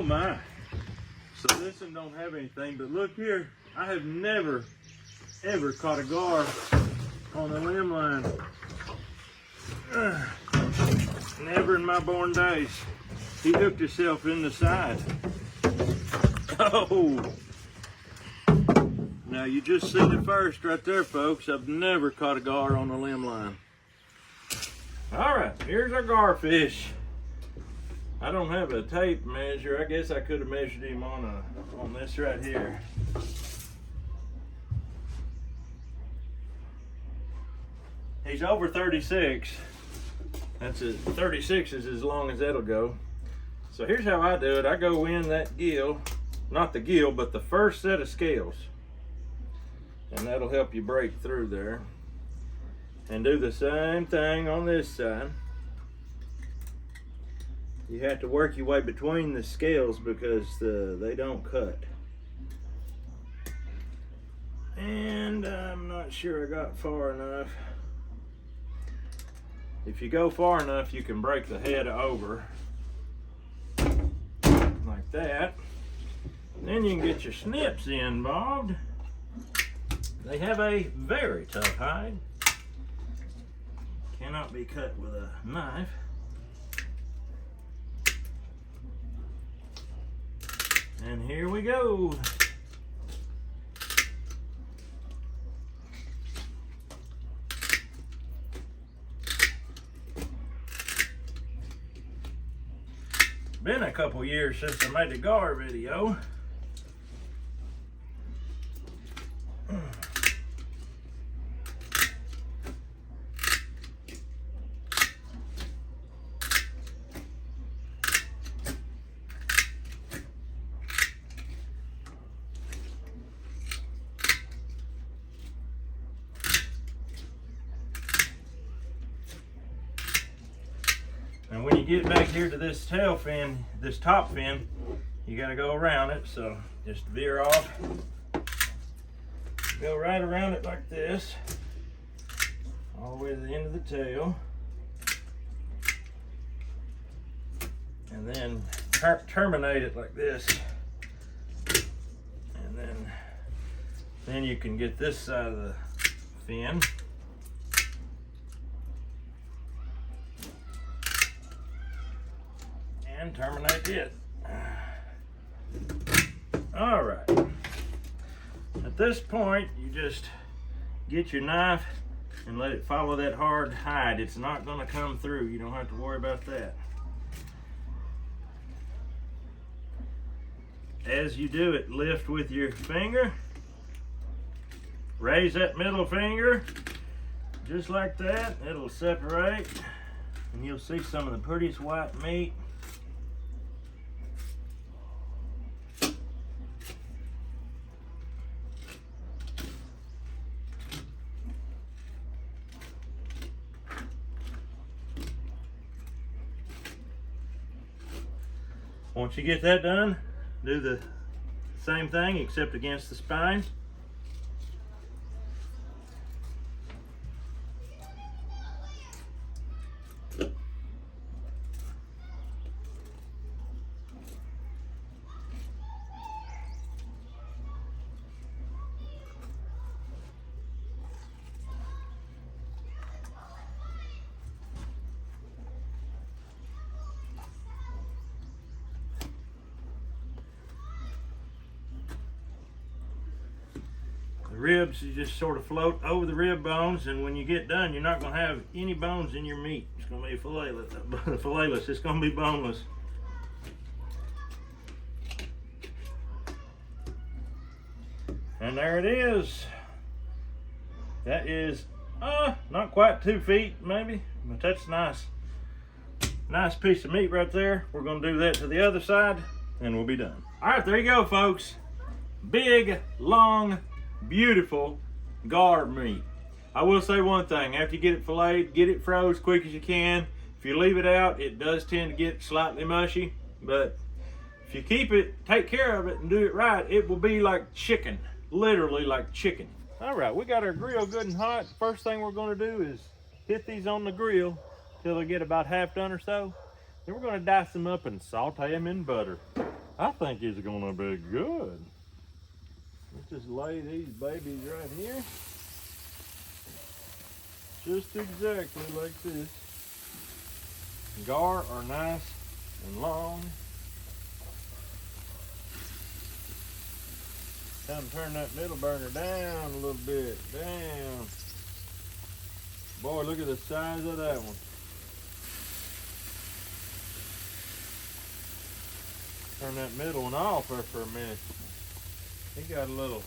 Oh my. So this one don't have anything, but look here. I have never, ever caught a gar on the limb line. Never in my born days. He hooked himself in the side. Oh. Now you just seen it first right there, folks. I've never caught a gar on the limb line. All right, here's our garfish. I don't have a tape measure. I guess I could have measured him on this right here. He's over 36. That's it. 36 is as long as that'll go. So here's how I do it. I go in that gill, not the gill, but the first set of scales. And that'll help you break through there. And do the same thing on this side. You have to work your way between the scales because they don't cut. And I'm not sure I got far enough. If you go far enough, you can break the head over like that. Then you can get your snips involved. They have a very tough hide. Cannot be cut with a knife. And here we go. Been a couple years since I made the gar video. And when you get back here to this tail fin, this top fin, you got to go around it. So just veer off, go right around it like this, all the way to the end of the tail, and then terminate it like this, and then you can get this side of the fin. And terminate it. All right. At this point, you just get your knife and let it follow that hard hide. It's not going to come through. You don't have to worry about that. As you do it, lift with your finger. Raise that middle finger just like that. It'll separate and you'll see some of the prettiest white meat. Once you get that done, do the same thing except against the spine. Ribs, you just sort of float over the rib bones, and when you get done, you're not going to have any bones in your meat. It's going to be filletless. It's going to be boneless. And there it is. That is not quite 2 feet maybe, but that's nice piece of meat right there. We're going to do that to the other side and we'll be done. All right, there you go, folks. Big, long, beautiful gar meat. I will say one thing: after you get it filleted, get it froze quick as you can. If you leave it out, it does tend to get slightly mushy, but if you keep it, take care of it, and do it right, it will be like chicken, literally like chicken. All right, we got our grill good and hot. First thing we're going to do is hit these on the grill till they get about half done or so. Then we're going to dice them up and saute them in butter. I think it's gonna be good. Let's just lay these babies right here. Just exactly like this. Gar are nice and long. Time to turn that middle burner down a little bit. Down. Boy, look at the size of that one. Turn that middle one off there for a minute. He got a little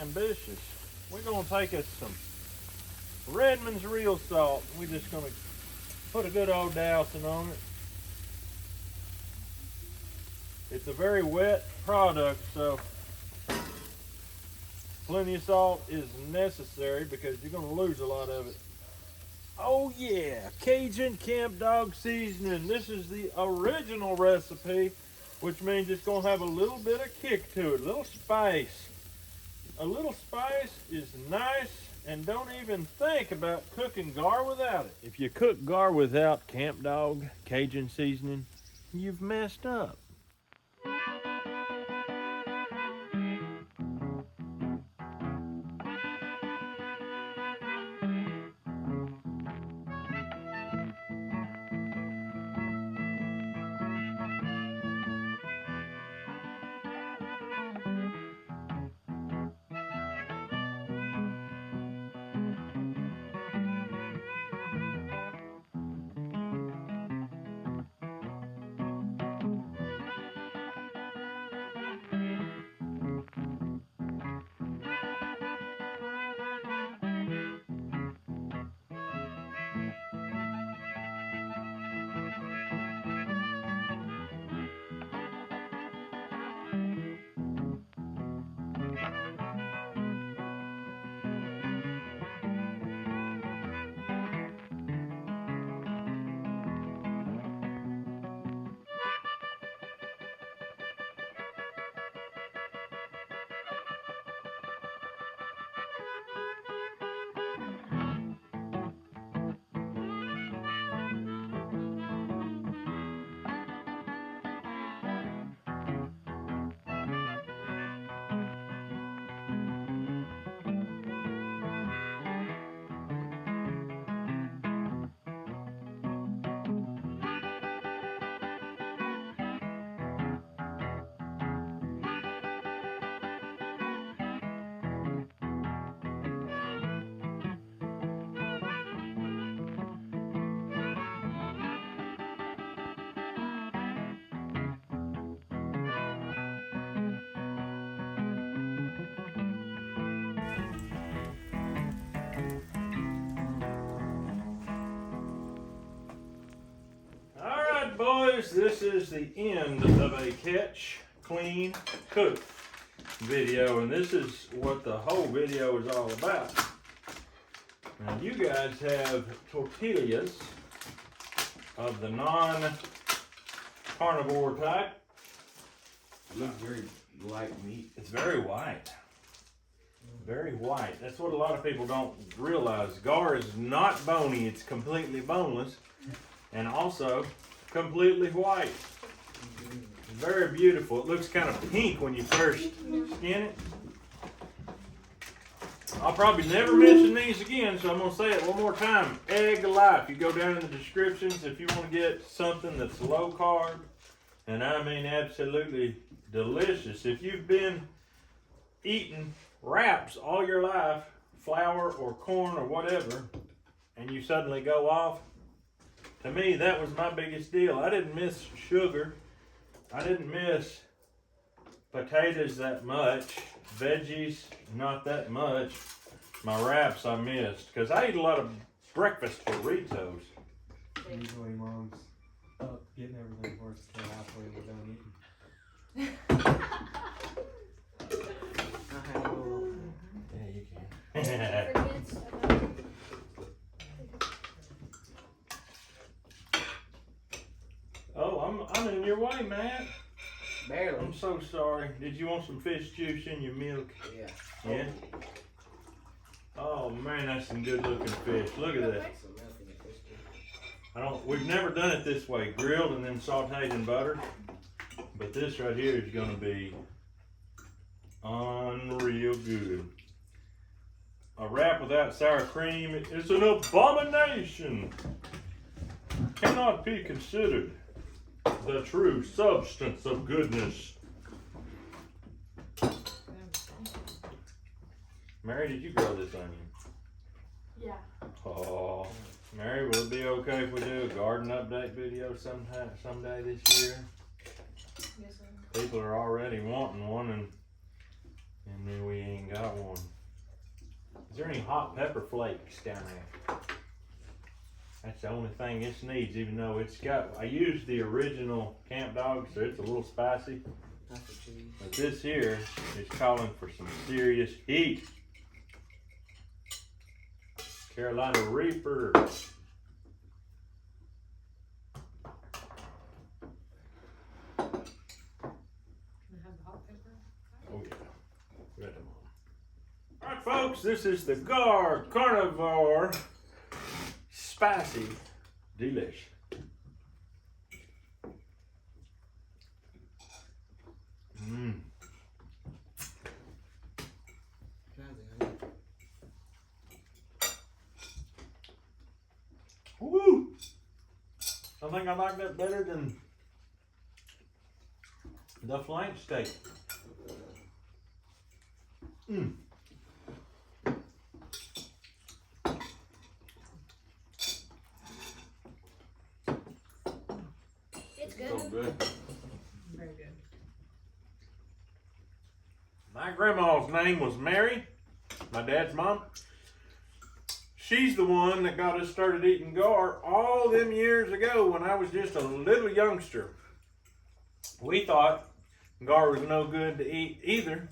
ambitious. We're gonna take us some Redmond's real salt. We're just gonna put a good old dousing on it. It's a very wet product, so plenty of salt is necessary because you're gonna lose a lot of it. Oh yeah, Cajun Camp Dog Seasoning. This is the original recipe, which means it's gonna have a little bit of kick to it, a little spice. A little spice is nice, and don't even think about cooking gar without it. If you cook gar without Camp Dog Cajun seasoning, you've messed up. Boys, this is the end of a catch, clean, cook video, and this is what the whole video is all about. Now you guys have tortillas of the non-carnivore type. It looks very light meat. It's very white. Very white. That's what a lot of people don't realize. Gar is not bony, it's completely boneless, and also completely white. Very beautiful. It looks kind of pink when you first skin it. I'll probably never mention these again, so I'm going to say it one more time. Egg Life. You go down in the descriptions if you want to get something that's low carb, and I mean absolutely delicious. If you've been eating wraps all your life, flour or corn or whatever, and you suddenly go off, to me, that was my biggest deal. I didn't miss sugar. I didn't miss potatoes that much. Veggies, not that much. My wraps I missed. Because I eat a lot of breakfast burritos. Usually Mom's up getting everything for us till halfway we're done eating. Yeah, you can. Oh, I'm in your way, Matt. Barely. I'm so sorry. Did you want some fish juice in your milk? Yeah. Yeah? Oh man, that's some good looking fish. Look at that. We've never done it this way, grilled and then sauteed in butter. But this right here is gonna be unreal good. A wrap without sour cream is an abomination. Cannot be considered the true substance of goodness. Mary, did you grill this onion? Yeah. Oh, Mary, will it be okay if we do a garden update video someday this year? Yes, sir. People are already wanting one, and then we ain't got one. Is there any hot pepper flakes down there? That's the only thing this needs, even though I used the original Camp Dog, so it's a little spicy. But this here is calling for some serious heat. Carolina Reaper. Can I have the hot pepper? Oh yeah, red them on. All right, folks, this is the Gar Carnivore Spicy Delish. Woo! I think I like that better than the flank steak. It's good. So good. Very good. My grandma's name was Mary, my dad's mom. She's the one that got us started eating gar all them years ago when I was just a little youngster. We thought gar was no good to eat either.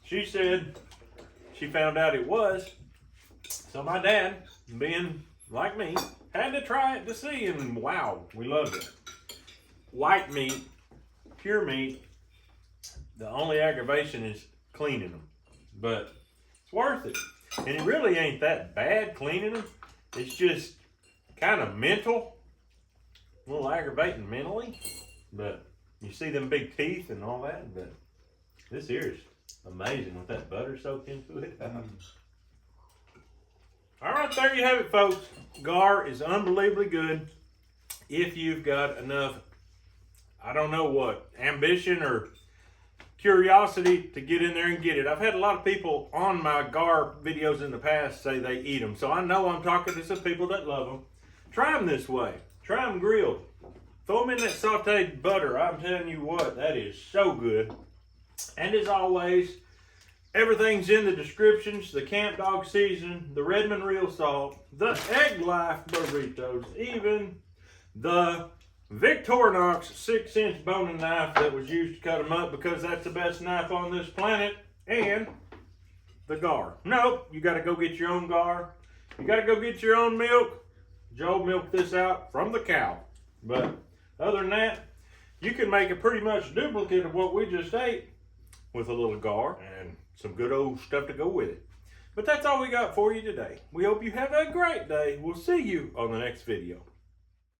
She said she found out it was. So my dad, being like me, had to try it to see, and wow, we loved it. White meat, pure meat. The only aggravation is cleaning them, but it's worth it. And it really ain't that bad cleaning them. It's just kind of mental, a little aggravating mentally. But you see them big teeth and all that. But this here is amazing with that butter soaked into it. All right, there you have it, folks. Gar is unbelievably good if you've got enough, I don't know what, ambition or curiosity to get in there and get it. I've had a lot of people on my gar videos in the past say they eat them, so I know I'm talking to some people that love them. Try them this way. Try them grilled. Throw them in that sauteed butter. I'm telling you what, that is so good. And as always, everything's in the descriptions. The Camp Dog season, the Redmond real salt, the Egg Life burritos, even the Victorinox 6-inch boning knife that was used to cut them up because that's the best knife on this planet, and the gar. Nope, you got to go get your own gar. You got to go get your own milk. Joe milked this out from the cow. But other than that, you can make a pretty much duplicate of what we just ate with a little gar and some good old stuff to go with it. But that's all we got for you today. We hope you have a great day. We'll see you on the next video.